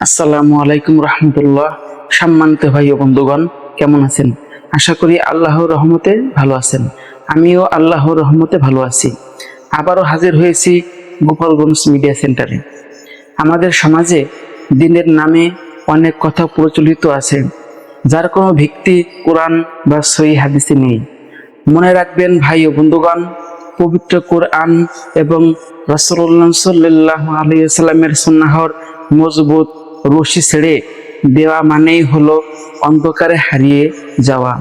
আসসালামু আলাইকুম রহমতুল্লাহ। সম্মানিত ভাই ও বন্ধুগণ, কেমন আছেন? আশা করি আল্লাহর রহমতে ভালো আছেন। আমিও আল্লাহর রহমতে ভালো আছি। আবারও হাজির হয়েছি গোপালগঞ্জ মিডিয়া সেন্টারে। আমাদের সমাজে দিনের নামে অনেক কথা প্রচলিত আছে, যার কোনো ভিত্তি কোরআন বা সহিহ হাদিসে নেই। মনে রাখবেন ভাই ও বন্ধুগণ, পবিত্র কোরআন এবং রাসূলুল্লাহ সাল্লাল্লাহু আলাইহি ওয়াসাল্লামের সুন্নাহর মজবুত রশি ছেড়ে দেওয়া মানেই হলো অন্ধকারে হারিয়ে যাওয়া।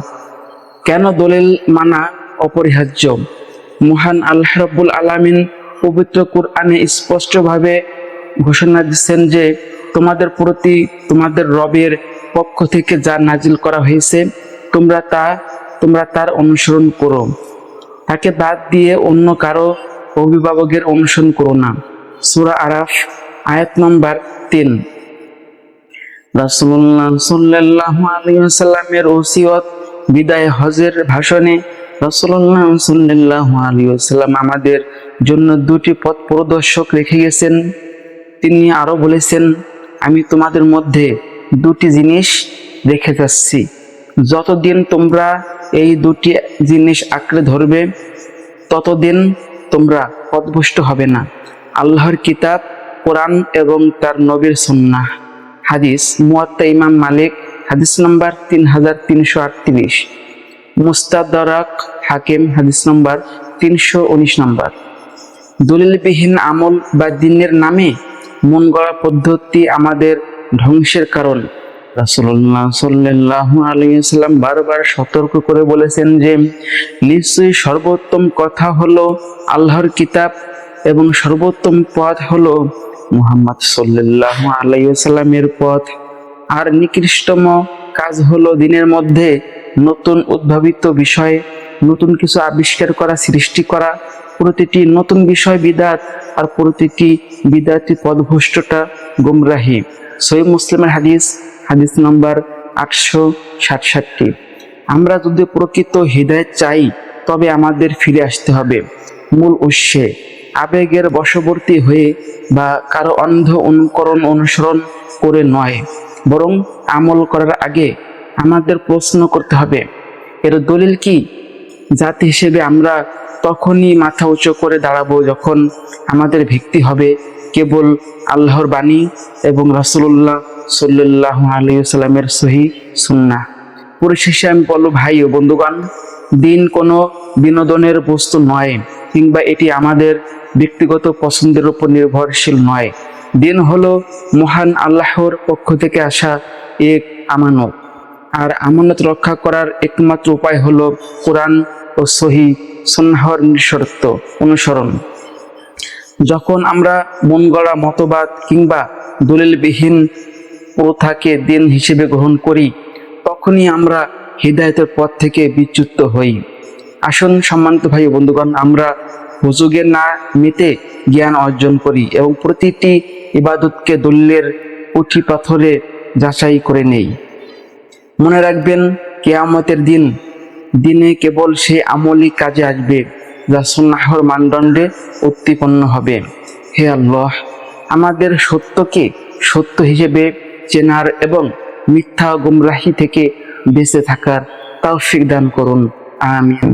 কেন দলিল মানা অপরিহার্য? মহান আল্লাহ রাব্বুল আলামিন পবিত্র কোরআনে স্পষ্টভাবে ঘোষণা দিচ্ছেন যে তোমাদের প্রতি তোমাদের রবের পক্ষ থেকে যা নাজিল করা হয়েছে তোমরা তার অনুসরণ করো। তাকে বাদ দিয়ে অন্য কারো অভিভাবকের অনুসরণ করো না। সূরা আরাফ আয়াত নম্বর 3। রাসূলুল্লাহ সাল্লাল্লাহু আলাইহি ওয়াসাল্লামের ওসিয়ত বিদায় হজের ভাষণে রাসূলুল্লাহ সাল্লাল্লাহু আলাইহি ওয়াসাল্লাম আমাদের জন্য দুটি পথ প্রদর্শক রেখে গেছেন। তিনি আরো বলেছেন, আমি তোমাদের মধ্যে দুটি জিনিস রেখে যাচ্ছি, যতদিন তোমরা এই দুটি জিনিস আঁকড়ে ধরবে ততদিন তোমরা পথভ্রষ্ট হবে না। আল্লাহর কিতাব কোরআন এবং তার নবীর সুন্নাহ। হাদিস মুয়াত্তা ইমাম মালিক, হাদিস নম্বর 3338। মুস্তাদরাক হাকিম, হাদিস নম্বর 319 নম্বর। দলিলবিহীন আমল বা দ্বীনের নামে মন গড়া পদ্ধতি আমাদের ধ্বংসের কারণ। রাসূলুল্লাহ সাল্লাল্লাহু আলাইহি ওয়াসাল্লাম বারবার সতর্ক করে বলেছেন যে নিশ্চয়ই সর্বোত্তম কথা হলো আল্লাহর কিতাব এবং সর্বোত্তম পথ হলো মুহাম্মদ সাল্লাল্লাহু আলাইহি ওয়াসাল্লামের পথ। আর নিকৃষ্টতম কাজ হলো দ্বীনের মধ্যে নতুন উদ্ভাবিত বিষয়, নতুন কিছু আবিষ্কার করা, সৃষ্টি করা। প্রতিটি নতুন বিষয় বিদআত, আর প্রতিটি বিদআতি পথভ্রষ্টতা, গুমরাহি। সহিহ মুসলিমের হাদিস, হাদিস নম্বর 867। আমরা যদি প্রকৃত হিদায়াত চাই তবে আমাদের ফিরে আসতে হবে মূল উৎসে। আবেগের বশবর্তী হয়ে বা কারো অন্ধ অনুসরণ করে নয়, বরং আমল করার আগে আমাদের প্রশ্ন করতে হবে, এর দলিল কি? জাতি হিসেবে আমরা তখনই মাথা উঁচু করে দাঁড়াবো যখন আমাদের ভিত্তি হবে কেবল আল্লাহর বাণী এবং রাসূলুল্লাহ সাল্লাল্লাহু আলাইহি ওয়াসাল্লামের সহিহ সুন্নাহ। পরিশেষে আমি বলবো ভাই ও বন্ধুগণ, দ্বীন কোনো বিনোদনের বস্তু নয়, কিংবা এটি আমাদের ব্যক্তিগত পছন্দের উপর নির্ভরশীল নয়। দ্বীন হলো মহান আল্লাহর পক্ষ থেকে আসা এক আমানত, আর আমানত রক্ষা করার একমাত্র উপায় হলো কোরআন ও সহিহ সুন্নাহর নিঃশর্ত অনুসরণ। যখন আমরা মন গড়া মতবাদ কিংবা দলিলবিহীন প্রথাকে দ্বীন হিসেবে গ্রহণ করি, তখনই আমরা হিদায়াতের পথ থেকে বিচ্যুত হই। আসুন সম্মানিত ভাই ও বন্ধুগণ, আমরা হুজুগে না মেতে জ্ঞান অর্জন করি এবং প্রতিটি ইবাদতকে দলিলের পুঁথি পাথরে যাচাই করে নেই। মনে রাখবেন, কিয়ামতের দিনে কেবল সে আমলি কাজে আসবে যা সুন্নাহর মানদণ্ডে উত্তীর্ণ হবে। হে আল্লাহ, আমাদের সত্যকে সত্য হিসেবে চেনার এবং মিথ্যা গুমরাহি থেকে বেঁচে থাকার তৌফিক দান করুন। আমিন।